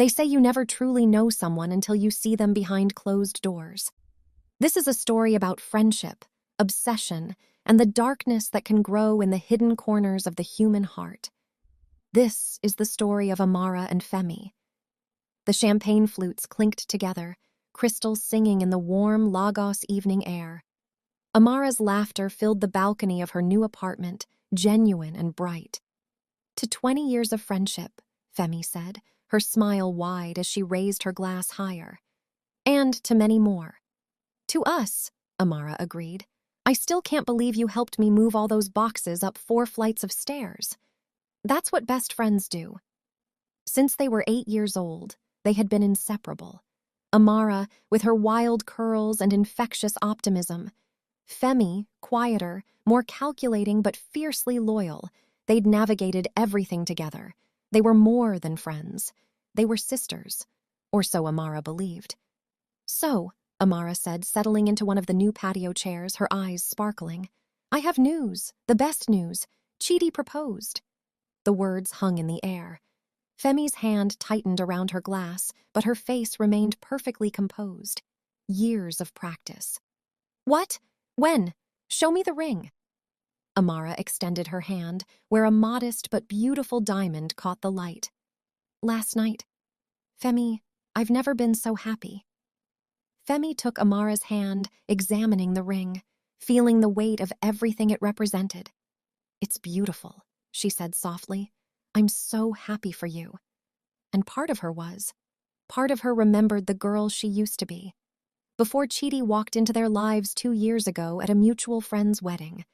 They say you never truly know someone until you see them behind closed doors. This is a story about friendship, obsession, and the darkness that can grow in the hidden corners of the human heart. This is the story of Amara and Femi. The champagne flutes clinked together, crystals singing in the warm Lagos evening air. Amara's laughter filled the balcony of her new apartment, genuine and bright. "To 20 years of friendship," Femi said, her smile wide as she raised her glass higher. "And to many more." "To us," Amara agreed. "I still can't believe you helped me move all those boxes up 4 flights of stairs." That's what best friends do. Since they were 8 years old, they had been inseparable. Amara, with her wild curls and infectious optimism. Femi, quieter, more calculating but fiercely loyal. They'd navigated everything together. They were more than friends. They were sisters. Or so Amara believed. "So," Amara said, settling into one of the new patio chairs, her eyes sparkling, "I have news, the best news. Chidi proposed." The words hung in the air. Femi's hand tightened around her glass, but her face remained perfectly composed. Years of practice. "What? When? Show me the ring." Amara extended her hand, where a modest but beautiful diamond caught the light. "Last night. Femi, I've never been so happy." Femi took Amara's hand, examining the ring, feeling the weight of everything it represented. "It's beautiful," she said softly. "I'm so happy for you." And part of her was. Part of her remembered the girl she used to be. Before Chidi walked into their lives 2 years ago at a mutual friend's wedding.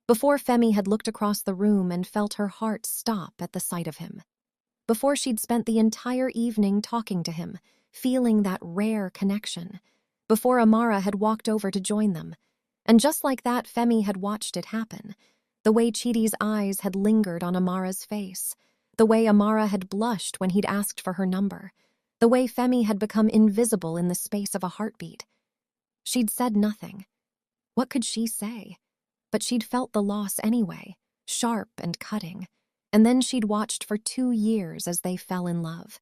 Before Femi had looked across the room and felt her heart stop at the sight of him. Before she'd spent the entire evening talking to him, feeling that rare connection. Before Amara had walked over to join them. And just like that, Femi had watched it happen. The way Chidi's eyes had lingered on Amara's face. The way Amara had blushed when he'd asked for her number. The way Femi had become invisible in the space of a heartbeat. She'd said nothing. What could she say? But she'd felt the loss anyway, sharp and cutting. And then she'd watched for 2 years as they fell in love.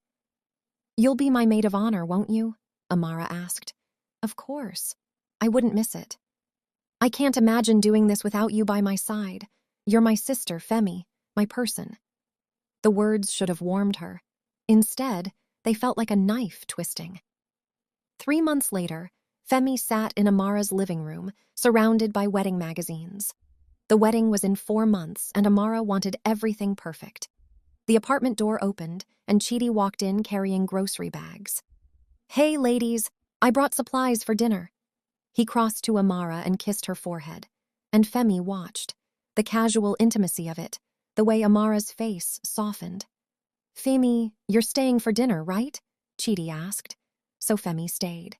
"You'll be my maid of honor, won't you?" Amara asked. "Of course. I wouldn't miss it. I can't imagine doing this without you by my side. You're my sister, Femi, my person." The words should have warmed her. Instead, they felt like a knife twisting. 3 months later, Femi sat in Amara's living room, surrounded by wedding magazines. The wedding was in 4 months, and Amara wanted everything perfect. The apartment door opened, and Chidi walked in carrying grocery bags. "Hey, ladies, I brought supplies for dinner." He crossed to Amara and kissed her forehead. And Femi watched. The casual intimacy of it, the way Amara's face softened. "Femi, you're staying for dinner, right?" Chidi asked. So Femi stayed.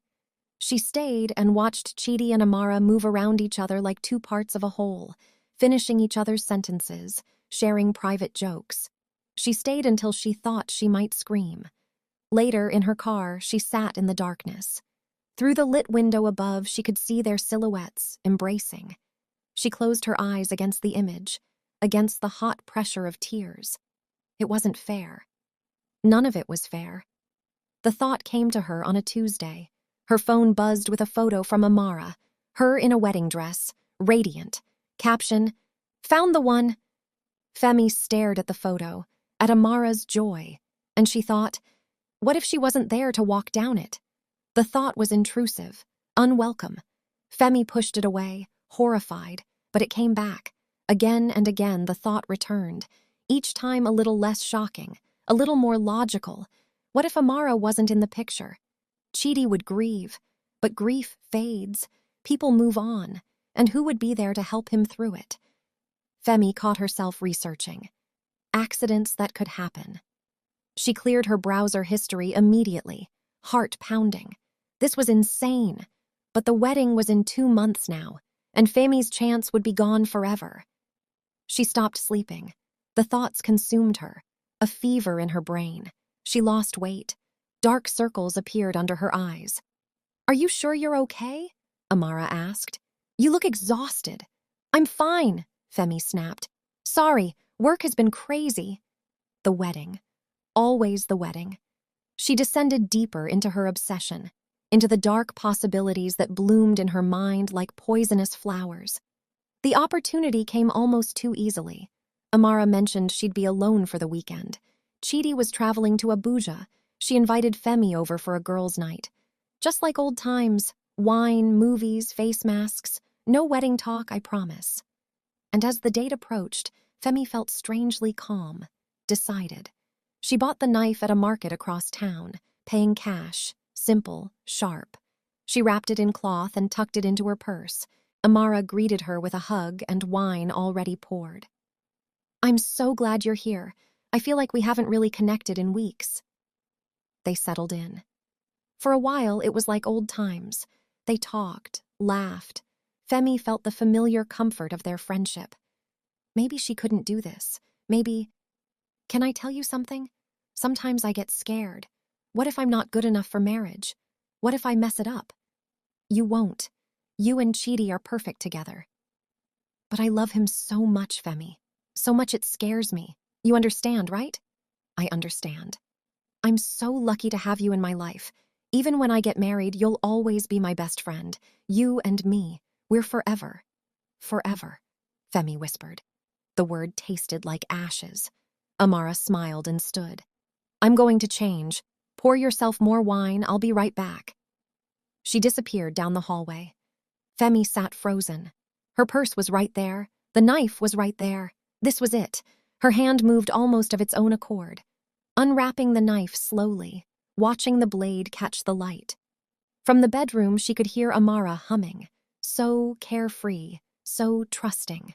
She stayed and watched Chidi and Amara move around each other like 2 parts of a whole, finishing each other's sentences, sharing private jokes. She stayed until she thought she might scream. Later, in her car, she sat in the darkness. Through the lit window above, she could see their silhouettes, embracing. She closed her eyes against the image, against the hot pressure of tears. It wasn't fair. None of it was fair. The thought came to her on a Tuesday. Her phone buzzed with a photo from Amara, her in a wedding dress, radiant. Caption, "Found the one." Femi stared at the photo, at Amara's joy, and she thought, what if she wasn't there to walk down it? The thought was intrusive, unwelcome. Femi pushed it away, horrified, but it came back. Again and again the thought returned, each time a little less shocking, a little more logical. What if Amara wasn't in the picture? Chidi would grieve, but grief fades. People move on, and who would be there to help him through it? Femi caught herself researching. Accidents that could happen. She cleared her browser history immediately, heart pounding. This was insane, but the wedding was in 2 months now, and Femi's chance would be gone forever. She stopped sleeping. The thoughts consumed her, a fever in her brain. She lost weight. Dark circles appeared under her eyes. "Are you sure you're okay?" Amara asked. "You look exhausted." "I'm fine," Femi snapped. "Sorry, work has been crazy." The wedding. Always the wedding. She descended deeper into her obsession, into the dark possibilities that bloomed in her mind like poisonous flowers. The opportunity came almost too easily. Amara mentioned she'd be alone for the weekend. Chidi was traveling to Abuja. She invited Femi over for a girls' night. Just like old times, wine, movies, face masks. No wedding talk, I promise. And as the date approached, Femi felt strangely calm, decided. She bought the knife at a market across town, paying cash, simple, sharp. She wrapped it in cloth and tucked it into her purse. Amara greeted her with a hug and wine already poured. "I'm so glad you're here. I feel like we haven't really connected in weeks." They settled in. For a while, it was like old times. They talked, laughed. Femi felt the familiar comfort of their friendship. Maybe she couldn't do this. Maybe... Can I tell you something? Sometimes I get scared. What if I'm not good enough for marriage? What if I mess it up? You won't. You and Chidi are perfect together. But I love him so much, Femi. So much it scares me. You understand, right? I understand. I'm so lucky to have you in my life. Even when I get married, you'll always be my best friend. You and me. We're forever. Forever, Femi whispered. The word tasted like ashes. Amara smiled and stood. "I'm going to change. Pour yourself more wine. I'll be right back." She disappeared down the hallway. Femi sat frozen. Her purse was right there. The knife was right there. This was it. Her hand moved almost of its own accord. Unwrapping the knife slowly, watching the blade catch the light. From the bedroom, she could hear Amara humming. So carefree, so trusting.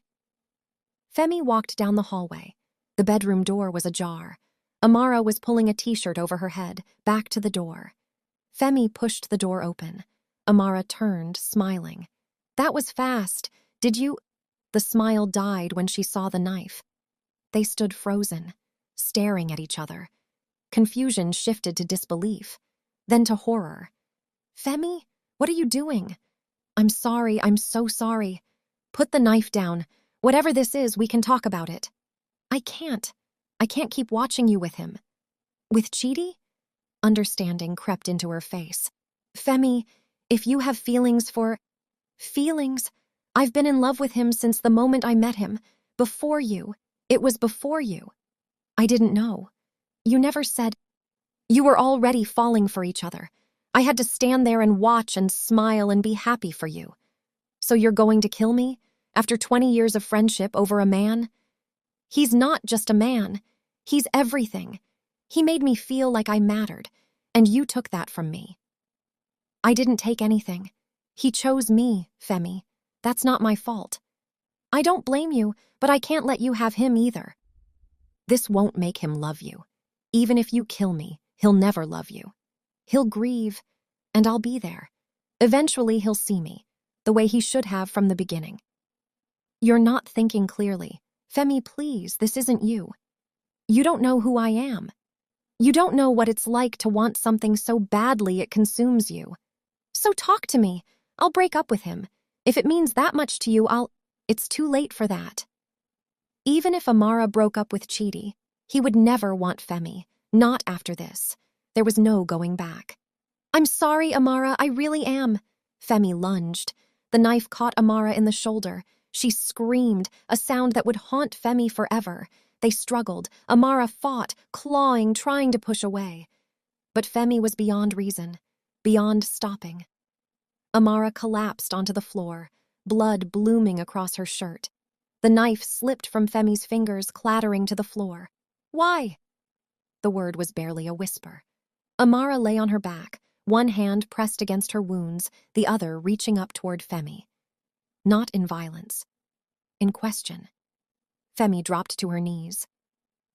Femi walked down the hallway. The bedroom door was ajar. Amara was pulling a t-shirt over her head, back to the door. Femi pushed the door open. Amara turned, smiling. "That was fast. Did you—" The smile died when she saw the knife. They stood frozen, staring at each other. Confusion shifted to disbelief, then to horror. "Femi, what are you doing?" "I'm sorry, I'm so sorry. Put the knife down. Whatever this is, we can talk about it." I can't keep watching you with him." "With Chidi?" Understanding crept into her face. "Femi, if you have feelings for—" "Feelings? I've been in love with him since the moment I met him. Before you. It was before you." "I didn't know. You never said—" "You were already falling for each other. I had to stand there and watch and smile and be happy for you. So you're going to kill me? After 20 years of friendship over a man? He's not just a man. He's everything. He made me feel like I mattered, and you took that from me." "I didn't take anything. He chose me, Femi. That's not my fault." "I don't blame you, but I can't let you have him either." "This won't make him love you. Even if you kill me, he'll never love you. He'll grieve, and I'll be there. Eventually he'll see me, the way he should have from the beginning." "You're not thinking clearly. Femi, please, this isn't you. You don't know who I am. You don't know what it's like to want something so badly it consumes you. So talk to me. I'll break up with him. If it means that much to you, It's too late for that." Even if Amara broke up with Chidi, he would never want Femi, not after this. There was no going back. "I'm sorry, Amara, I really am." Femi lunged. The knife caught Amara in the shoulder. She screamed, a sound that would haunt Femi forever. They struggled. Amara fought, clawing, trying to push away. But Femi was beyond reason, beyond stopping. Amara collapsed onto the floor, blood blooming across her shirt. The knife slipped from Femi's fingers, clattering to the floor. "Why?" The word was barely a whisper. Amara lay on her back, one hand pressed against her wounds, the other reaching up toward Femi. Not in violence. In question. Femi dropped to her knees.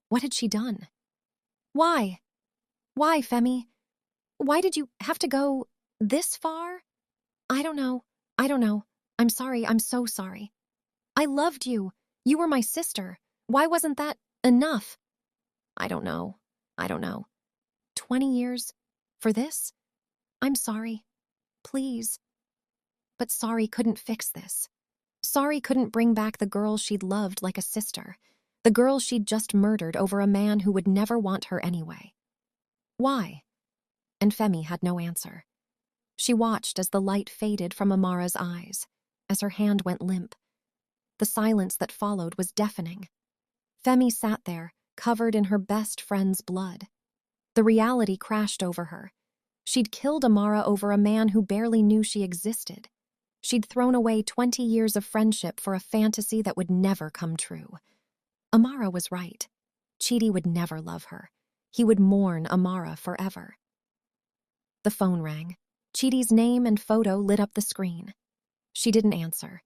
What had she done? "Why? Why, Femi? Why did you have to go this far?" I don't know. I'm sorry, I'm so sorry. I loved you. You were my sister. Why wasn't that enough?" I don't know. 20 years? For this? I'm sorry. Please." But sorry couldn't fix this. Sorry couldn't bring back the girl she'd loved like a sister, the girl she'd just murdered over a man who would never want her anyway. Why? and Femi had no answer. She watched as the light faded from Amara's eyes, as her hand went limp. The silence that followed was deafening. Femi sat there, covered in her best friend's blood. The reality crashed over her. She'd killed Amara over a man who barely knew she existed. She'd thrown away 20 years of friendship for a fantasy that would never come true. Amara was right. Chidi would never love her. He would mourn Amara forever. The phone rang. Chidi's name and photo lit up the screen. She didn't answer.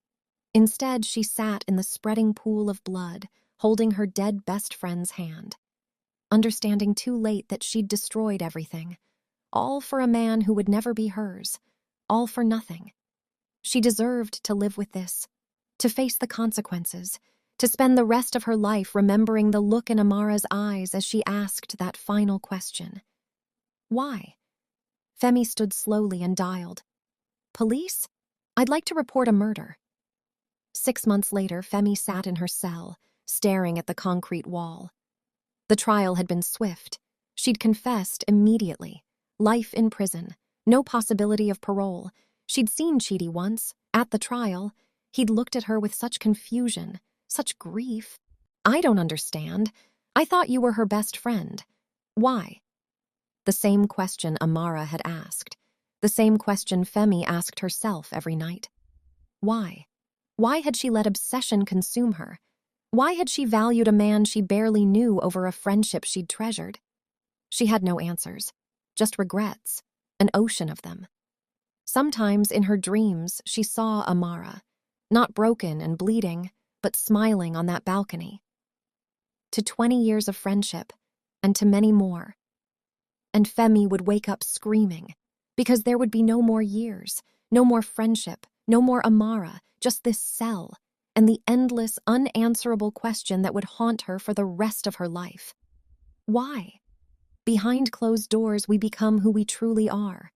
Instead, she sat in the spreading pool of blood, holding her dead best friend's hand, understanding too late that she'd destroyed everything, all for a man who would never be hers, all for nothing. She deserved to live with this, to face the consequences, to spend the rest of her life remembering the look in Amara's eyes as she asked that final question. Why? Femi stood slowly and dialed. Police? I'd like to report a murder. 6 months later, Femi sat in her cell, staring at the concrete wall. The trial had been swift. She'd confessed immediately. Life in prison, no possibility of parole. She'd seen Chidi once, at the trial. He'd looked at her with such confusion, such grief. I don't understand. I thought you were her best friend. Why? The same question Amara had asked. The same question Femi asked herself every night. Why? Why had she let obsession consume her? Why had she valued a man she barely knew over a friendship she'd treasured? She had no answers, just regrets, an ocean of them. Sometimes in her dreams she saw Amara, not broken and bleeding, but smiling on that balcony. To 20 years of friendship, and to many more. And Femi would wake up screaming, because there would be no more years, no more friendship, no more Amara, just this cell, and the endless, unanswerable question that would haunt her for the rest of her life. Why? Behind closed doors, we become who we truly are.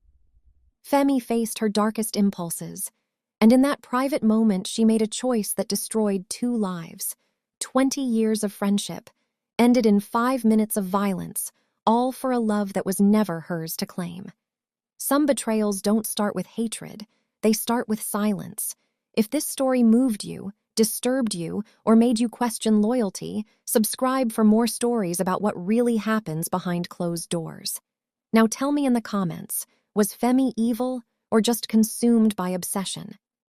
Femi faced her darkest impulses, and in that private moment she made a choice that destroyed 2 lives. 20 years of friendship, ended in 5 minutes of violence, all for a love that was never hers to claim. Some betrayals don't start with hatred, they start with silence. If this story moved you, disturbed you, or made you question loyalty, subscribe for more stories about what really happens behind closed doors. Now tell me in the comments, was Femi evil or just consumed by obsession?